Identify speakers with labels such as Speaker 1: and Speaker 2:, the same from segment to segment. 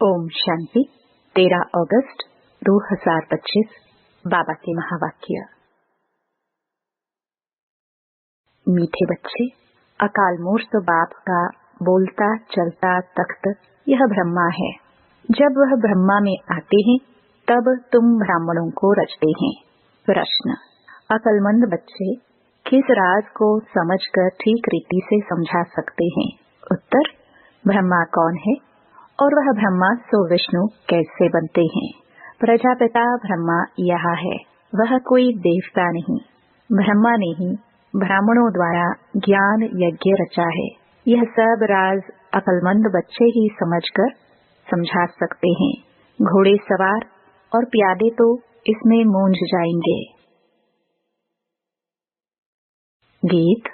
Speaker 1: ओम शांति। 13 अगस्त 2025 बाबा के महावाक्य। मीठे बच्चे, अकाल मूर्त बाप का बोलता चलता तख्त यह ब्रह्मा है। जब वह ब्रह्मा में आते हैं तब तुम ब्राह्मणों को रचते हैं। प्रश्न: अकलमंद बच्चे किस राज को समझकर ठीक रीति से समझा सकते हैं? उत्तर: ब्रह्मा कौन है और वह ब्रह्मा सो विष्णु कैसे बनते हैं? प्रजापिता ब्रह्मा यह है, वह कोई देवता नहीं। ब्रह्मा ने ही ब्राह्मणों द्वारा ज्ञान यज्ञ रचा है। यह सब राज अकलमंद बच्चे ही समझकर समझा सकते हैं। घोड़े सवार और प्यादे तो इसमें मूंझ जाएंगे। गीत।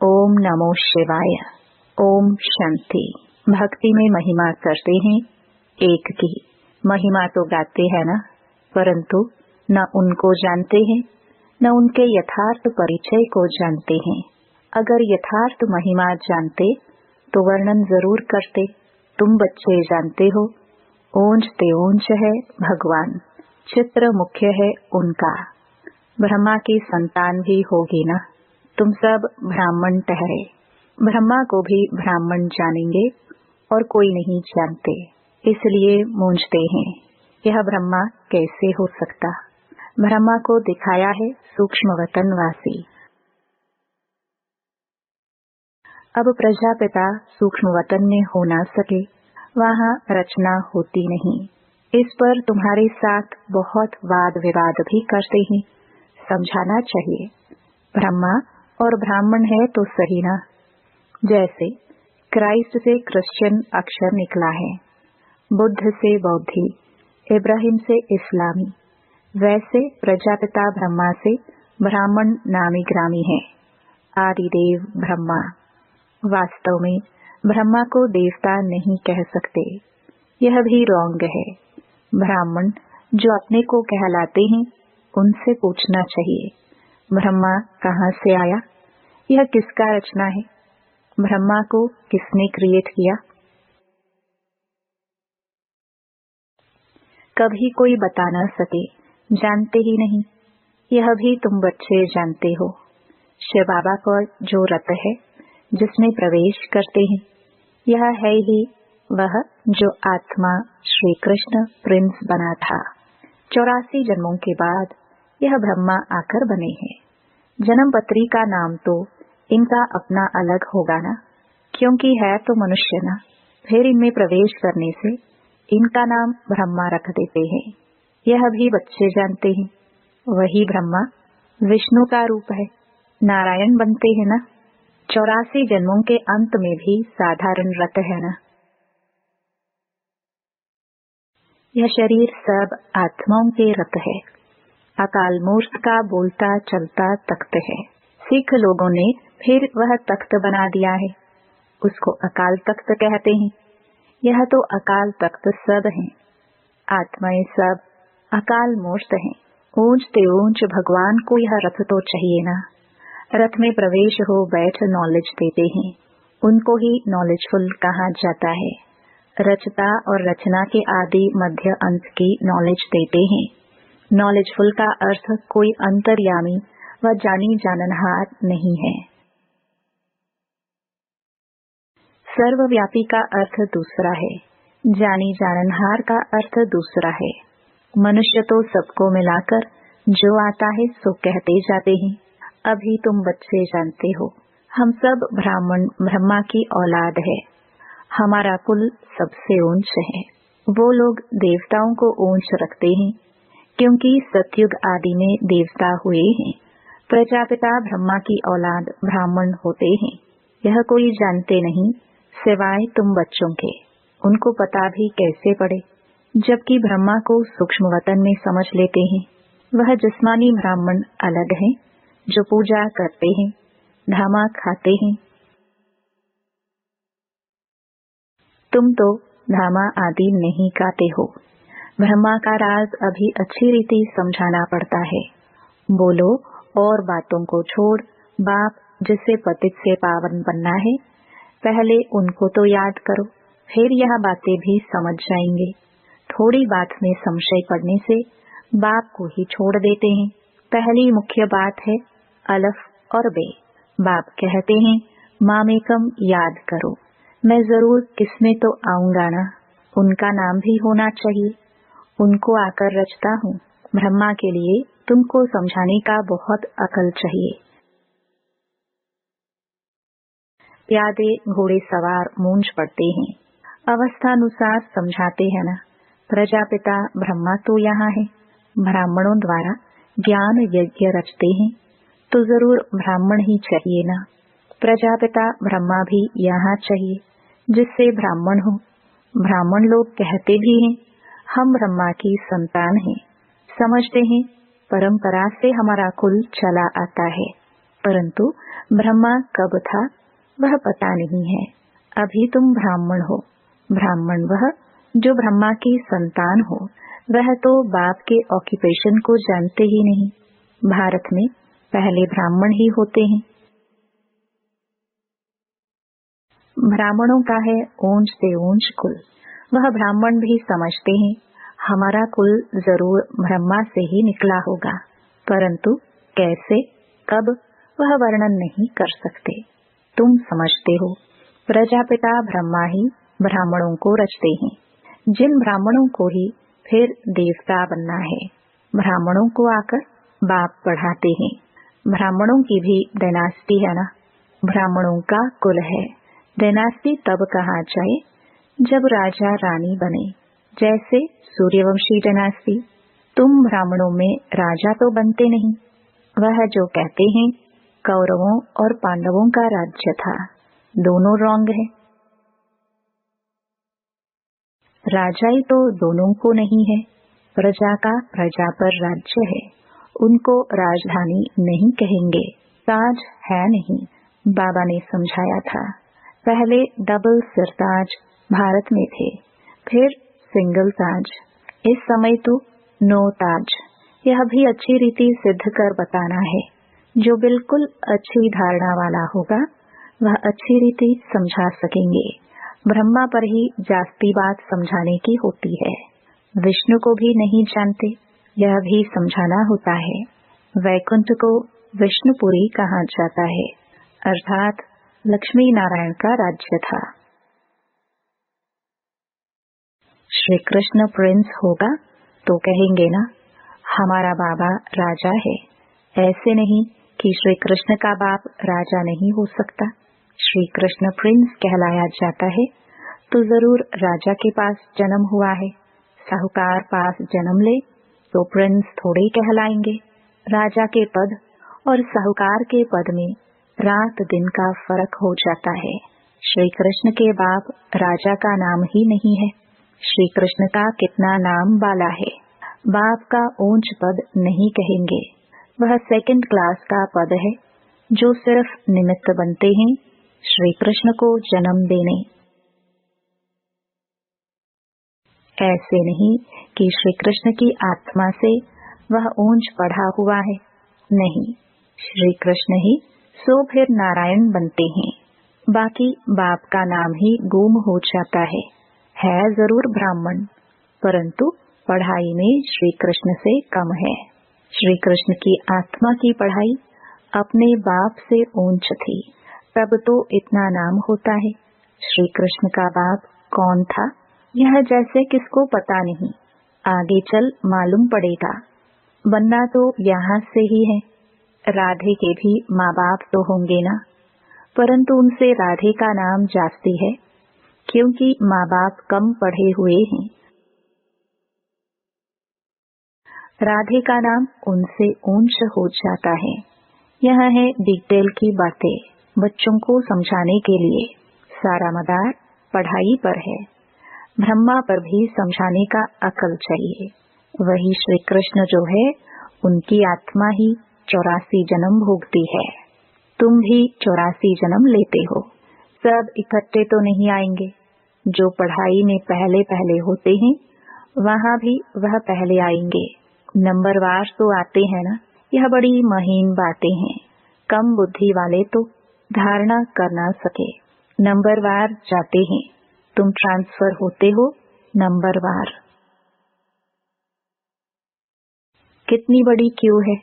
Speaker 1: ओम नमो शिवाय। ओम शांति। भक्ति में महिमा करते हैं एक की। महिमा तो गाते हैं ना, परंतु न उनको जानते हैं न उनके यथार्थ परिचय को जानते हैं। अगर यथार्थ महिमा जानते तो वर्णन जरूर करते। तुम बच्चे जानते हो, ऊंच ते ऊंच है भगवान, चित्र मुख्य है उनका। ब्रह्मा की संतान भी होगी ना। तुम सब ब्राह्मण ठहरे। ब्रह्मा को भी ब्राह्मण जानेंगे और कोई नहीं जानते, इसलिए मूंझते हैं। यह ब्रह्मा कैसे हो सकता? ब्रह्मा को दिखाया है सूक्ष्म वतनवासी। अब प्रजापिता सूक्ष्म वतन में हो ना सके, वहाँ रचना होती नहीं। इस पर तुम्हारे साथ बहुत वाद विवाद भी करते हैं। समझाना चाहिए, ब्रह्मा और ब्राह्मण है तो सही ना। जैसे क्राइस्ट से क्रिश्चियन अक्षर निकला है, बुद्ध से बौद्धि, इब्राहिम से इस्लामी, वैसे प्रजापिता ब्रह्मा से ब्राह्मण नामी ग्रामी है। आदिदेव ब्रह्मा। वास्तव में ब्रह्मा को देवता नहीं कह सकते, यह भी रॉन्ग है। ब्राह्मण जो अपने को कहलाते हैं उनसे पूछना चाहिए, ब्रह्मा कहाँ से आया? यह किसका रचना है? ब्रह्मा को किसने क्रिएट किया? कभी कोई बता न सके, जानते ही नहीं। यह भी तुम बच्चे जानते हो। शिव बाबा का जो रथ है जिसमें प्रवेश करते हैं, यह है ही वह जो आत्मा श्री कृष्ण प्रिंस बना था। 84 जन्मों के बाद यह ब्रह्मा आकर बने हैं। जन्म पत्री का नाम तो इनका अपना अलग होगा ना, क्योंकि है तो मनुष्य ना। फिर इनमें प्रवेश करने से इनका नाम ब्रह्मा रख देते हैं। यह भी बच्चे जानते हैं, वही ब्रह्मा विष्णु का रूप है, नारायण बनते हैं ना। 84 जन्मों के अंत में भी साधारण रथ है ना। यह शरीर सब आत्माओं के रथ है। अकाल मूर्त का बोलता चलता तख्त है। सिख लोगों ने फिर वह तख्त बना दिया है, उसको अकाल तख्त कहते हैं। यह तो अकाल तख्त सब हैं। आत्माएं सब अकाल मूर्त हैं। ऊंच ते ऊंच भगवान को यह रथ तो चाहिए ना। रथ में प्रवेश हो बैठ नॉलेज देते हैं, उनको ही नॉलेजफुल कहा जाता है। रचता और रचना के आदि मध्य अंत की नॉलेज देते हैं। नॉलेजफुल का अर्थ कोई अंतर्यामी व जानी जाननहार नहीं है। सर्वव्यापी का अर्थ दूसरा है, जानी जाननहार का अर्थ दूसरा है। मनुष्य तो सबको मिलाकर जो आता है सो कहते जाते हैं। अभी तुम बच्चे जानते हो, हम सब ब्राह्मण ब्रह्मा की औलाद है। हमारा कुल सबसे ऊंच है। वो लोग देवताओं को ऊंच रखते हैं, क्योंकि सतयुग आदि में देवता हुए हैं। प्रजापिता ब्रह्मा की औलाद ब्राह्मण होते हैं। यह कोई जानते नहीं सिवाय तुम बच्चों के। उनको पता भी कैसे पड़े, जबकि ब्रह्मा को सूक्ष्म वतन में समझ लेते हैं। वह जिस्मानी ब्राह्मण अलग हैं, जो पूजा करते हैं, धामा खाते हैं। तुम तो धामा आदि नहीं खाते हो। ब्रह्मा का राज अभी अच्छी रीति समझाना पड़ता है। बोलो और बातों को छोड़, बाप जिससे पतित से पावन बनना है, पहले उनको तो याद करो। फिर यह बातें भी समझ जाएंगे। थोड़ी बात में संशय पड़ने से बाप को ही छोड़ देते हैं। पहली मुख्य बात है अलफ और बे। बाप कहते हैं मामेकम याद करो। मैं जरूर किसमें तो आऊंगा ना, उनका नाम भी होना चाहिए। उनको आकर रचता हूँ। ब्रह्मा के लिए तुमको समझाने का बहुत अकल चाहिए। प्यादे घोड़े सवार मूंछ पड़ते हैं, अवस्थानुसार समझाते हैं ना। प्रजापिता ब्रह्मा तो यहाँ है, ब्राह्मणों द्वारा ज्ञान यज्ञ रचते हैं, तो जरूर ब्राह्मण ही चाहिए ना। प्रजापिता ब्रह्मा भी यहाँ चाहिए, जिससे ब्राह्मण हो। ब्राह्मण लोग कहते भी हैं हम ब्रह्मा की संतान हैं, समझते हैं परंपरा से हमारा कुल चला आता है, परंतु ब्रह्मा कब था वह पता नहीं है। अभी तुम ब्राह्मण हो। ब्राह्मण वह जो ब्रह्मा की संतान हो, वह तो बाप के ऑक्यूपेशन को जानते ही नहीं। भारत में पहले ब्राह्मण ही होते हैं। ब्राह्मणों का है ऊंच से ऊंच कुल। वह ब्राह्मण भी समझते हैं हमारा कुल जरूर ब्रह्मा से ही निकला होगा, परंतु कैसे कब वह वर्णन नहीं कर सकते। तुम समझते हो प्रजापिता ब्रह्मा ही ब्राह्मणों को रचते हैं, जिन ब्राह्मणों को ही फिर देवता बनना है। ब्राह्मणों को आकर बाप पढ़ाते हैं। ब्राह्मणों की भी डायनास्टी है ना, ब्राह्मणों का कुल है। डायनास्टी तब कहा जाए जब राजा रानी बने, जैसे सूर्यवंशी डायनास्टी। तुम ब्राह्मणों में राजा तो बनते नहीं। वह जो कहते हैं कौरवों और पांडवों का राज्य था, दोनों रॉन्ग है। राजा ही तो दोनों को नहीं है। प्रजा का प्रजा पर राज्य है, उनको राजधानी नहीं कहेंगे, ताज है नहीं। बाबा ने समझाया था, पहले डबल सिरताज भारत में थे, फिर सिंगल ताज, इस समय तो नो ताज। यह भी अच्छी रीति सिद्ध कर बताना है। जो बिल्कुल अच्छी धारणा वाला होगा वह अच्छी रीति समझा सकेंगे। ब्रह्मा पर ही जास्ती बात समझाने की होती है। विष्णु को भी नहीं जानते, यह भी समझाना होता है। वैकुंठ को विष्णुपुरी कहा जाता है, अर्थात लक्ष्मी नारायण का राज्य था। श्री कृष्ण प्रिंस होगा तो कहेंगे ना हमारा बाबा राजा है। ऐसे नहीं कि श्री कृष्ण का बाप राजा नहीं हो सकता। श्री कृष्ण प्रिंस कहलाया जाता है तो जरूर राजा के पास जन्म हुआ है। साहूकार पास जन्म ले तो प्रिंस थोड़े कहलाएंगे। राजा के पद और साहूकार के पद में रात दिन का फर्क हो जाता है। श्री कृष्ण के बाप राजा का नाम ही नहीं है। श्री कृष्ण का कितना नाम बाला है। बाप का ऊंच पद नहीं कहेंगे, वह सेकंड क्लास का पद है, जो सिर्फ निमित्त बनते हैं श्री कृष्ण को जन्म देने। ऐसे नहीं कि श्री कृष्ण की आत्मा से वह ऊंच पढ़ा हुआ है, नहीं, श्री कृष्ण ही सो फिर नारायण बनते हैं। बाकी बाप का नाम ही गुम हो जाता है जरूर ब्राह्मण, परंतु पढ़ाई में श्री कृष्ण से कम है। श्री कृष्ण की आत्मा की पढ़ाई अपने बाप से ऊंच थी, तब तो इतना नाम होता है। श्री कृष्ण का बाप कौन था यह जैसे किसको पता नहीं, आगे चल मालूम पड़ेगा। बनना तो यहाँ से ही है। राधे के भी माँ बाप तो होंगे ना, परंतु उनसे राधे का नाम जास्ती है, क्योंकि माँ बाप कम पढ़े हुए हैं। राधे का नाम उनसे ऊंच हो जाता है। यह है डिटेल की बातें बच्चों को समझाने के लिए। सारा मदार पढ़ाई पर है। ब्रह्मा पर भी समझाने का अकल चाहिए। वही श्री कृष्ण जो है उनकी आत्मा ही 84 जन्म भोगती है। तुम भी 84 जन्म लेते हो। सब इकट्ठे तो नहीं आएंगे। जो पढ़ाई में पहले पहले होते हैं वहाँ भी वह पहले आएंगे। नंबरवार तो आते हैं ना, यह बड़ी महीन बातें हैं। कम बुद्धि वाले तो धारणा कर ना सके, नंबरवार जाते हैं। तुम ट्रांसफर होते हो नंबरवार। कितनी बड़ी क्यू है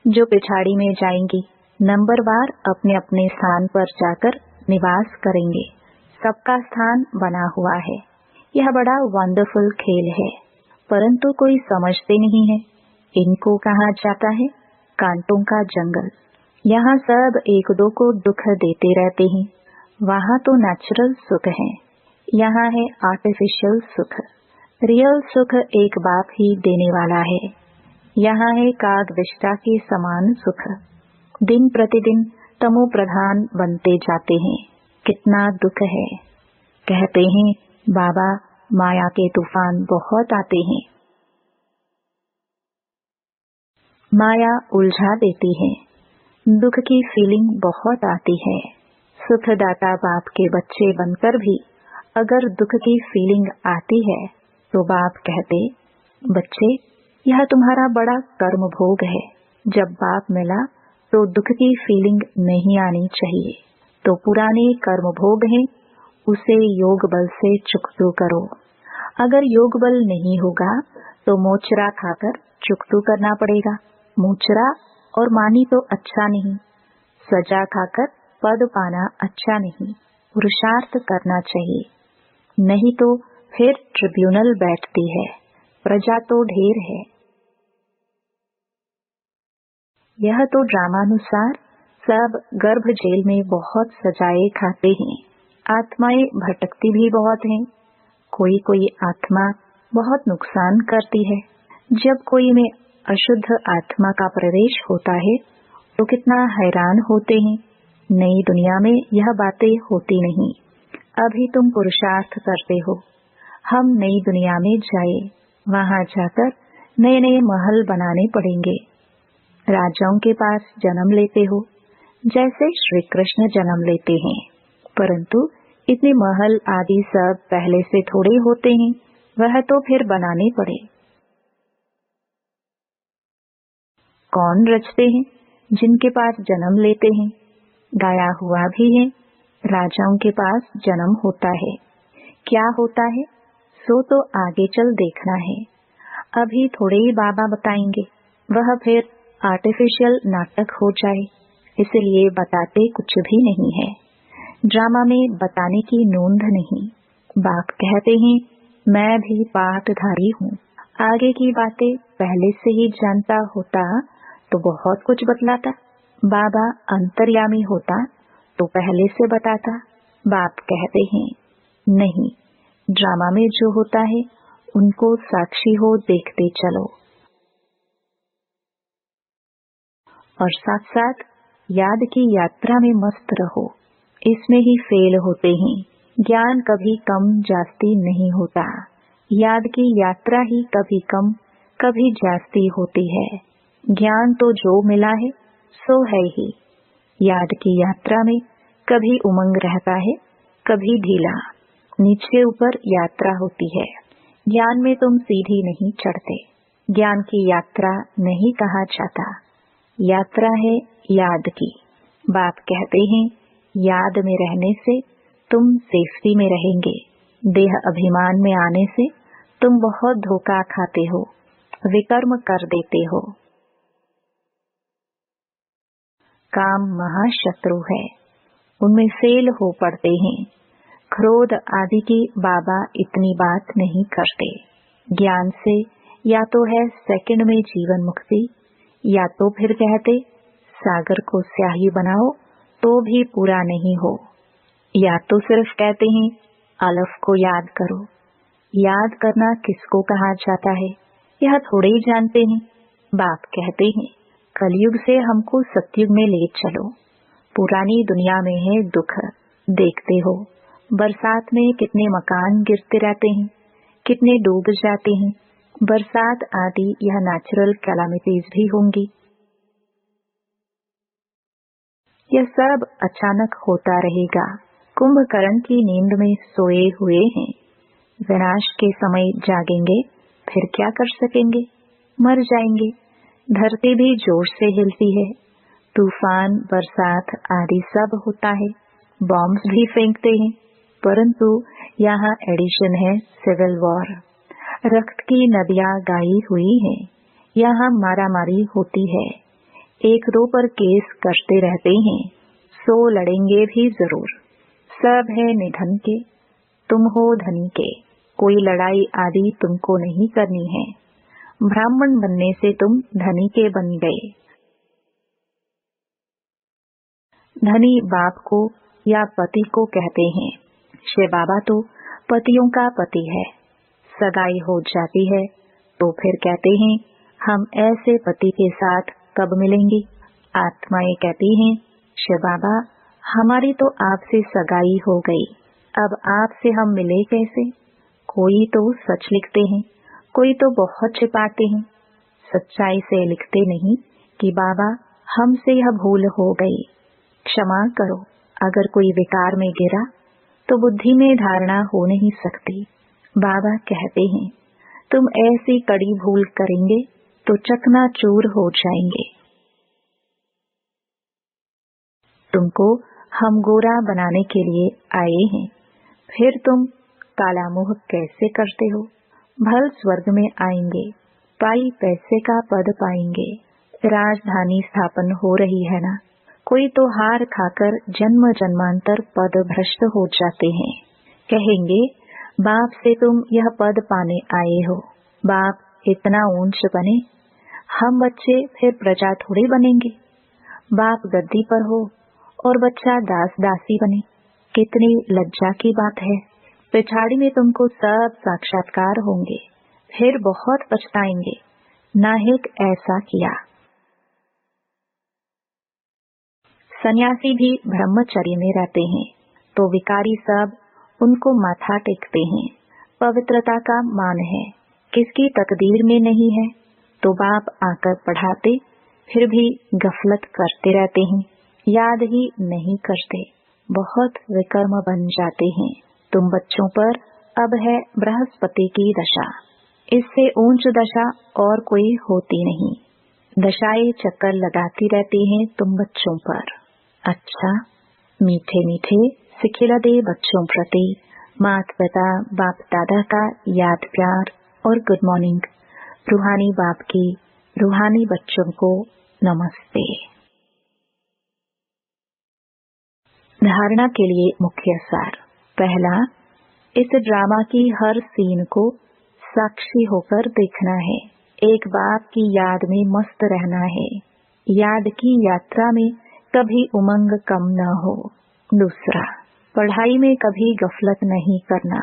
Speaker 1: जो पिछाड़ी में जाएंगी, नंबरवार अपने अपने स्थान पर जाकर निवास करेंगे। सबका स्थान बना हुआ है। यह बड़ा वंडरफुल खेल है, परंतु कोई समझते नहीं है। इनको कहा जाता है कांटों का जंगल। यहाँ सब एक दो को दुख देते रहते हैं। वहाँ तो नेचुरल सुख है, यहाँ है आर्टिफिशियल सुख। रियल सुख एक बाप ही देने वाला है। यहाँ है काग विष्टा के समान सुख। दिन प्रतिदिन तमो प्रधान बनते जाते हैं। कितना दुख है। कहते हैं बाबा माया के तूफान बहुत आते हैं। माया उलझा देती है। दुख की फीलिंग बहुत आती है। सुखदाता बाप के बच्चे बनकर भी अगर दुख की फीलिंग आती है तो बाप कहते, बच्चे यह तुम्हारा बड़ा कर्म भोग है। जब बाप मिला तो दुख की फीलिंग नहीं आनी चाहिए। तो पुराने कर्म भोग हैं, उसे योग बल से चुकतू करो। अगर योग बल नहीं होगा तो मोचरा खाकर चुकतू करना पड़ेगा। मोचरा और मानी तो अच्छा नहीं। सजा खाकर पद पाना अच्छा नहीं। पुरुषार्थ करना चाहिए, नहीं तो फिर ट्रिब्यूनल बैठती है। प्रजा तो ढेर है। यह तो ड्रामानुसार सब गर्भ जेल में बहुत सजाए खाते हैं। आत्माएं भटकती भी बहुत हैं। कोई कोई आत्मा बहुत नुकसान करती है। जब कोई में अशुद्ध आत्मा का प्रवेश होता है तो कितना हैरान होते हैं। नई दुनिया में यह बातें होती नहीं। अभी तुम पुरुषार्थ करते हो। हम नई दुनिया में जाए, वहां जाकर नए नए महल बनाने पड़ेंगे। राजाओं के पास जन्म लेते हो, जैसे श्री कृष्ण जन्म लेते हैं, परंतु इतने महल आदि सब पहले से थोड़े होते हैं। वह तो फिर बनाने पड़े। कौन रचते हैं? जिनके पास जन्म लेते हैं। गाया हुआ भी है, राजाओं के पास जन्म होता है। क्या होता है सो तो आगे चल देखना है। अभी थोड़े ही बाबा बताएंगे, वह फिर आर्टिफिशियल नाटक हो जाए, इसलिए बताते कुछ भी नहीं है। ड्रामा में बताने की नोंद नहीं। बाप कहते हैं मैं भी पाठधारी हूँ। आगे की बातें पहले से ही जानता होता तो बहुत कुछ बतलाता। बाबा अंतर्यामी होता तो पहले से बताता। बाप कहते हैं नहीं, ड्रामा में जो होता है उनको साक्षी हो देखते चलो, और साथ साथ याद की यात्रा में मस्त रहो। इसमें ही फेल होते हैं। ज्ञान कभी कम जास्ती नहीं होता। याद की यात्रा ही कभी कम कभी जास्ती होती है। ज्ञान तो जो मिला है सो है ही। याद की यात्रा में कभी उमंग रहता है, कभी ढीला, नीचे ऊपर यात्रा होती है। ज्ञान में तुम सीधी नहीं चढ़ते। ज्ञान की यात्रा नहीं कहा जाता, यात्रा है याद की। बाप कहते हैं याद में रहने से तुम सेफ्टी में रहेंगे। देह अभिमान में आने से तुम बहुत धोखा खाते हो, विकर्म कर देते हो। काम महाशत्रु है, उनमें फेल हो पड़ते हैं। क्रोध आदि की बाबा इतनी बात नहीं करते। ज्ञान से या तो है सेकंड में जीवन मुक्ति, या तो फिर कहते सागर को स्याही बनाओ तो भी पूरा नहीं हो, या तो सिर्फ कहते हैं अलफ को याद करो। याद करना किसको कहा जाता है यह थोड़े ही जानते हैं। बाप कहते हैं कलयुग से हमको सतयुग में ले चलो। पुरानी दुनिया में है दुख, देखते हो बरसात में कितने मकान गिरते रहते हैं, कितने डूब जाते हैं। बरसात आदि यह नेचुरल कैलामिटीज भी होंगी। यह सब अचानक होता रहेगा। कुंभकर्ण की नींद में सोए हुए हैं। विनाश के समय जागेंगे, फिर क्या कर सकेंगे? मर जाएंगे। धरती भी जोर से हिलती है। तूफान, बरसात आदि सब होता है। बॉम्ब्स भी फेंकते हैं, परंतु यहाँ एडिशन है सिविल वॉर। रक्त की नदियाँ गाई हुई हैं। यहाँ मारामारी होती है। एक दो पर केस करते रहते हैं, सो लड़ेंगे भी जरूर। सब है निधन के, तुम हो धनी के। कोई लड़ाई आदि तुमको नहीं करनी है। ब्राह्मण बनने से तुम धनी के बन गए। धनी बाप को या पति को कहते हैं। शिव बाबा तो पतियों का पति है। सगाई हो जाती है तो फिर कहते हैं हम ऐसे पति के साथ कब मिलेंगे। आत्माएं कहती हैं शिव बाबा हमारी तो आपसे सगाई हो गई, अब आपसे हम मिले कैसे। कोई तो सच लिखते हैं, कोई तो बहुत छिपाते हैं। सच्चाई से लिखते नहीं कि बाबा हमसे यह भूल हो गई, क्षमा करो। अगर कोई विकार में गिरा तो बुद्धि में धारणा हो नहीं सकती। बाबा कहते हैं तुम ऐसी कड़ी भूल करेंगे तो चकनाचूर हो जाएंगे। तुमको हम गोरा बनाने के लिए आए हैं, फिर तुम काला मुंह कैसे करते हो। भल स्वर्ग में आएंगे, पाई पैसे का पद पाएंगे। राजधानी स्थापन हो रही है ना। कोई तो हार खाकर जन्म जन्मांतर पद भ्रष्ट हो जाते हैं। कहेंगे बाप से तुम यह पद पाने आए हो, बाप इतना ऊंच बने, हम बच्चे फिर प्रजा थोड़ी बनेंगे। बाप गद्दी पर हो और बच्चा दास दासी बने, कितनी लज्जा की बात है। पिछाड़ी में तुमको सब साक्षात्कार होंगे, फिर बहुत पछताएंगे, नाहिक ऐसा किया। सन्यासी भी ब्रह्मचर्य में रहते हैं तो विकारी सब उनको माथा टेकते हैं। पवित्रता का मान है, किसकी तकदीर में नहीं है तो बाप आकर पढ़ाते, फिर भी गफलत करते रहते हैं, याद ही नहीं करते, बहुत विकर्म बन जाते हैं। तुम बच्चों पर अब है बृहस्पति की दशा, इससे ऊंच दशा और कोई होती नहीं। दशाएं चक्कर लगाती रहती हैं तुम बच्चों पर। अच्छा, मीठे मीठे सिखिला दे बच्चों प्रति माता पिता बाप दादा का याद प्यार और गुड मॉर्निंग। रूहानी बाप की रूहानी बच्चों को नमस्ते। धारणा के लिए मुख्य सार। पहला, इस ड्रामा की हर सीन को साक्षी होकर देखना है। एक बाप की याद में मस्त रहना है। याद की यात्रा में कभी उमंग कम न हो। दूसरा, पढ़ाई में कभी गफलत नहीं करना।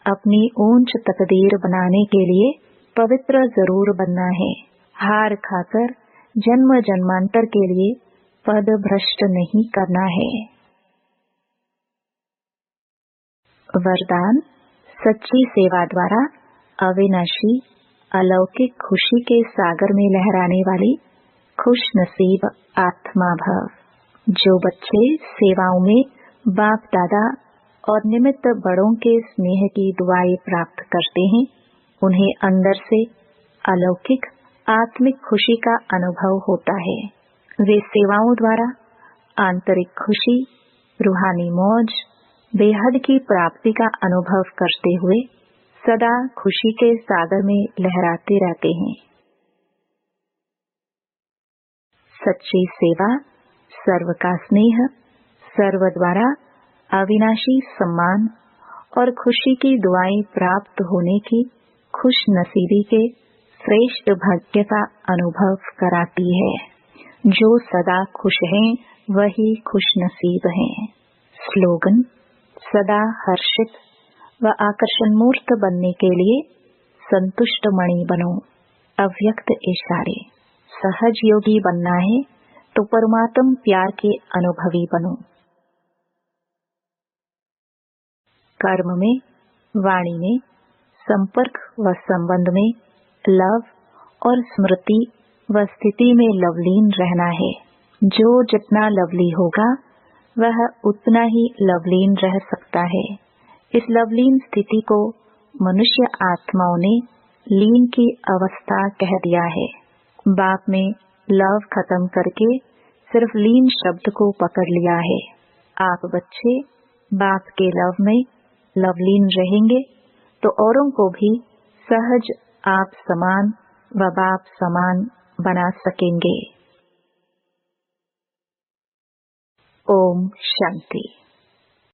Speaker 1: अपनी ऊंच तकदीर बनाने के लिए पवित्र जरूर बनना है। हार खाकर जन्म जन्मांतर के लिए पद भ्रष्ट नहीं करना है। वरदान, सच्ची सेवा द्वारा अविनाशी अलौकिक खुशी के सागर में लहराने वाली खुश नसीब आत्मा भव। जो बच्चे सेवाओं में बाप दादा और निमित्त बड़ों के स्नेह की दुआएं प्राप्त करते हैं, उन्हें अंदर से अलौकिक आत्मिक खुशी का अनुभव होता है। वे सेवाओं द्वारा आंतरिक खुशी, रूहानी मौज, बेहद की प्राप्ति का अनुभव करते हुए सदा खुशी के सागर में लहराते रहते हैं। सच्ची सेवा, सर्व का स्नेह, सर्व द्वारा अविनाशी सम्मान और खुशी की दुआएं प्राप्त होने की खुश नसीबी के श्रेष्ठ भाग्य का अनुभव कराती है। जो सदा खुश हैं वही खुश नसीब हैं। स्लोगन, सदा हर्षित व आकर्षण मूर्त बनने के लिए संतुष्ट मणि बनो। अव्यक्त इशारे। सहज योगी बनना है तो परमात्म प्यार के अनुभवी बनो। कर्म में, वाणी में, संपर्क व संबंध में लव और स्मृति व स्थिति में लवलीन रहना है। जो जितना लवली होगा वह उतना ही लवलीन रह सकता है। इस लवलीन स्थिति को मनुष्य आत्माओं ने लीन की अवस्था कह दिया है। बाप में लव खत्म करके सिर्फ लीन शब्द को पकड़ लिया है। आप बच्चे बाप के लव में लवलीन रहेंगे तो औरों को भी सहज आप समान व बाप समान बना सकेंगे। ओम शांति।